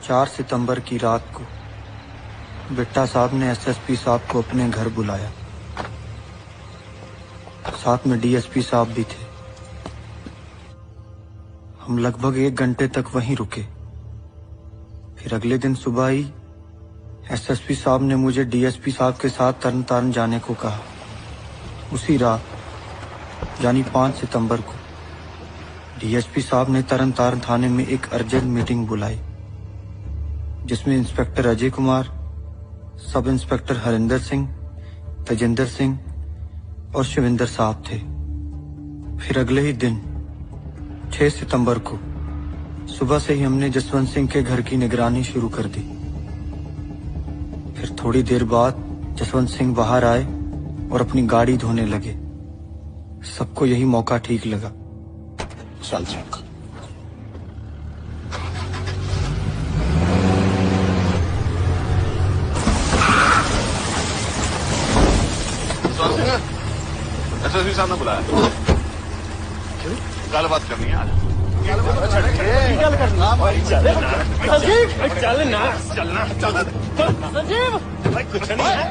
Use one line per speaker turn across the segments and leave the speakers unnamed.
4 सितंबर की रात को बिट्टा साहब ने एसएसपी साहब को अपने घर बुलाया। साथ में डीएसपी साहब भी थे। हम लगभग 1 घंटे तक वहीं रुके। फिर अगले दिन सुबह ही एसएसपी साहब ने मुझे डीएसपी साहब के साथ तरन तारण जाने को कहा। उसी रात यानी 5 सितंबर को डीएसपी साहब ने तरन तारण थाने में एक अर्जेंट मीटिंग बुलाई, जिसमें inspector Ajay Kumar, sub inspector Harinder Singh, Tejinder Singh और शिविंदर साहब थे। फिर अगले ही दिन 6 सितंबर को सुबह से ही हमने जसवंत सिंह के घर की निगरानी शुरू कर दी। फिर थोड़ी देर बाद जसवंत सिंह बाहर आए और अपनी गाड़ी धोने लगे। सबको यही मौका ठीक लगा।
चल चल। एसएसपी साहब ने बुलाया। गल बात करनी है आज।
संजीव
कुछ नहीं है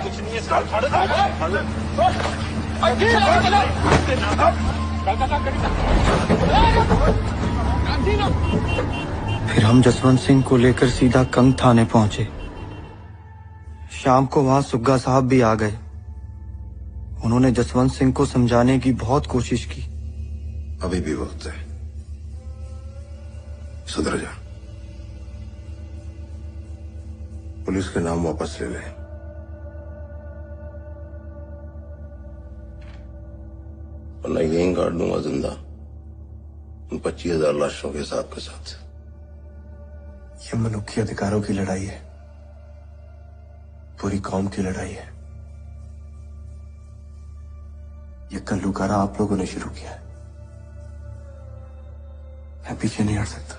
फिर हम जसवंत सिंह को लेकर सीधा कंग थाने पहुंचे। शाम को वहां सुग्गा साहब भी आ गए। उन्होंने जसवंत सिंह को समझाने की बहुत कोशिश की।
अभी भी वक्त है, सुधर जा। पुलिस के नाम वापस ले ले, वरना यहीं गाड़ दूंगा जिंदा उन 25,000 लाशों के हिसाब के साथ।
ये मनुष्य अधिकारों की लड़ाई है, पूरी कौम की लड़ाई है। ये कल्लूकारा आप लोगों ने शुरू किया है, मैं पीछे नहीं हट सकता।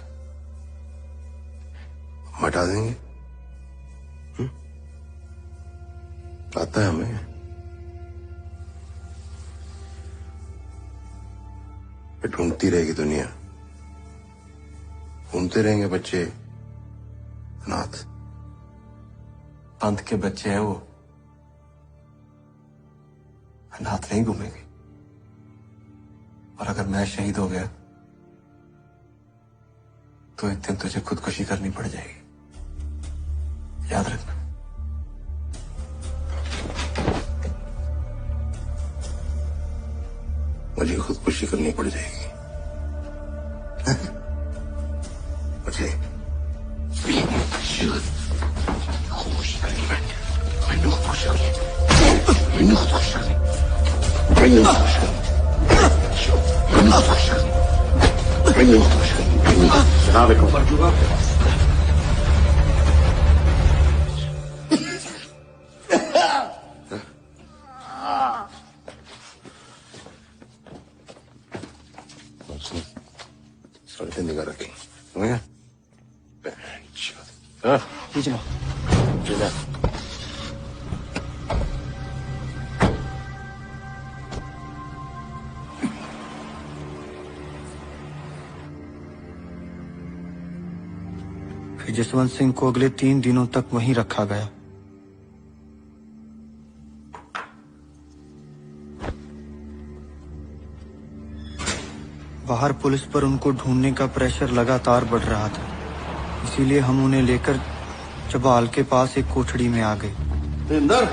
हटा देंगे, आता है हमें। फिर ढूंढती रहेगी दुनिया, घूमते रहेंगे बच्चे अनाथ।
पंथ के बच्चे हैं वो, अनाथ नहीं घूमेंगे। और अगर मैं शहीद हो गया तो एक दिन तुझे खुदकुशी करनी पड़ जाएगी, याद रखना।
मुझे खुदकुशी करनी पड़ जाएगी। मुझे खुदकुशी करनी पड़ेगी। मैंने खुदकुशी करनी, मैंने खुदकुशी करनी, मैंने खुदकुशी करनी, मैंने खुदकुशी करनी, मैंने खुदकुशी करनी। जनाब एक ऊपर जुगा आपके पास। सड़के निगाह रखी, समझ गया?
चलो
चला।
फिर जसवंत सिंह को अगले 3 दिनों तक वहीं रखा गया। बाहर पुलिस पर उनको ढूंढने का प्रेशर लगातार बढ़ रहा था, इसीलिए हम उन्हें लेकर चबाल के पास एक कोठड़ी में आ गए।
अंदर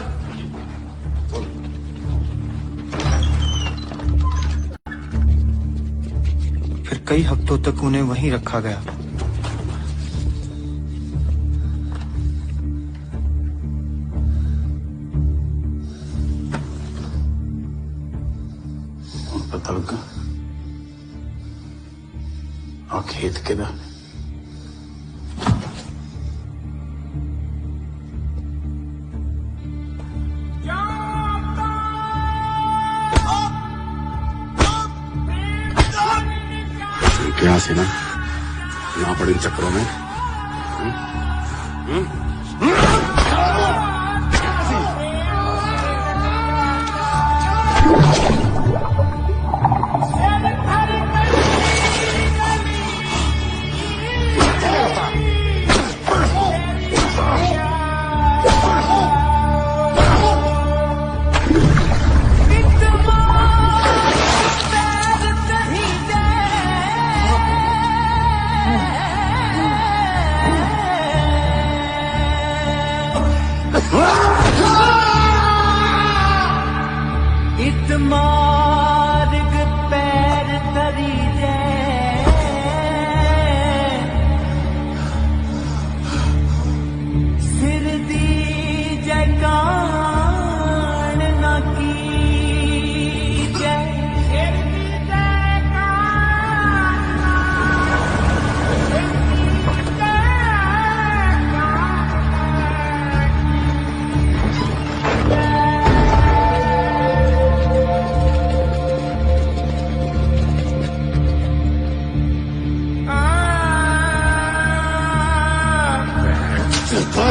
फिर कई हफ्तों तक उन्हें वहीं रखा गया।
पता लगा आ खेत के दा क्या से ना यहाँ पर इन चक्करों में
तो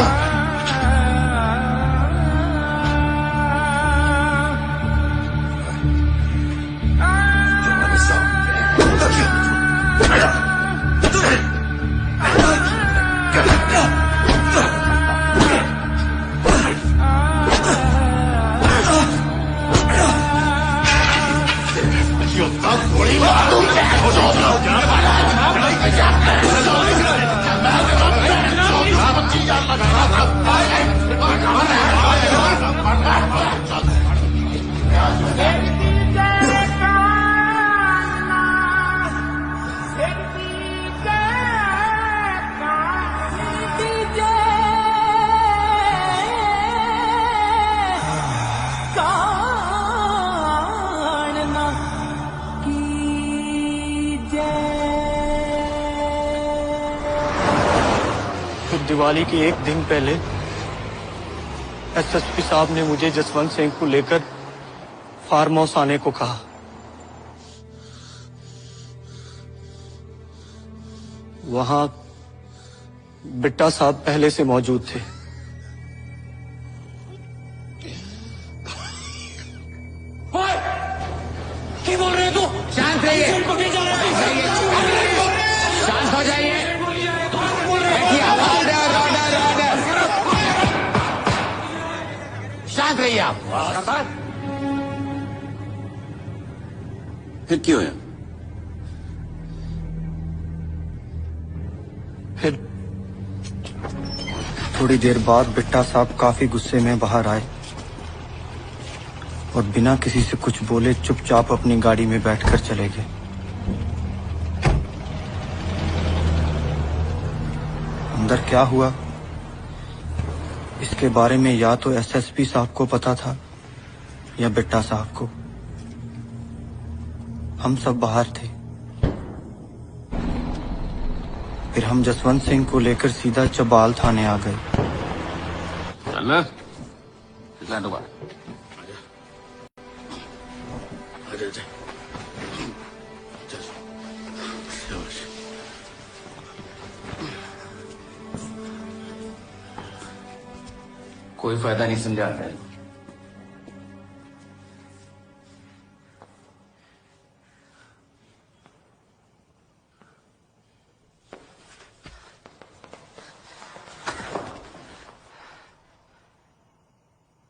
दिवाली के एक दिन पहले एसएसपी साहब ने मुझे जसवंत सिंह को लेकर फार्म हाउस आने को कहा। वहां बिट्टा साहब पहले से मौजूद थे।
क्या बोल रहे हो तू? शांत रहिए, शांत हो जाइए। शांत रहिए आप।
फिर क्यों है?
फिर थोड़ी देर बाद बिट्टा साहब काफी गुस्से में बाहर आए और बिना किसी से कुछ बोले चुपचाप अपनी गाड़ी में बैठकर चले गए। अंदर क्या हुआ इसके बारे में या तो एसएसपी साहब को पता था या बिट्टा साहब को। हम सब बाहर थे। फिर हम जसवंत सिंह को लेकर सीधा चबाल थाने आ गए।
चलना, कितना दोबारा? आजा।
कोई फायदा नहीं समझाता है।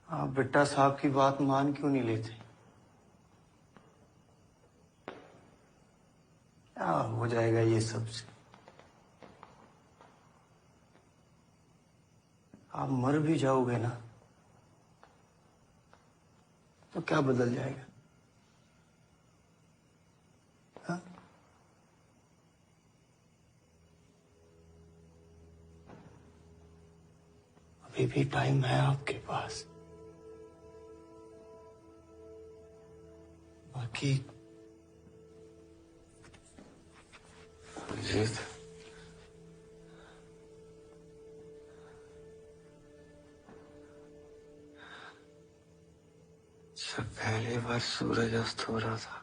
आप बिट्टा साहब की बात मान क्यों नहीं लेते? क्या हो जाएगा ये सबसे? आप मर भी जाओगे ना तो क्या बदल जाएगा? हाँ? अभी भी टाइम है आपके पास। बाकी
जीत, जब पहली बार सूरज अस्त हो रहा था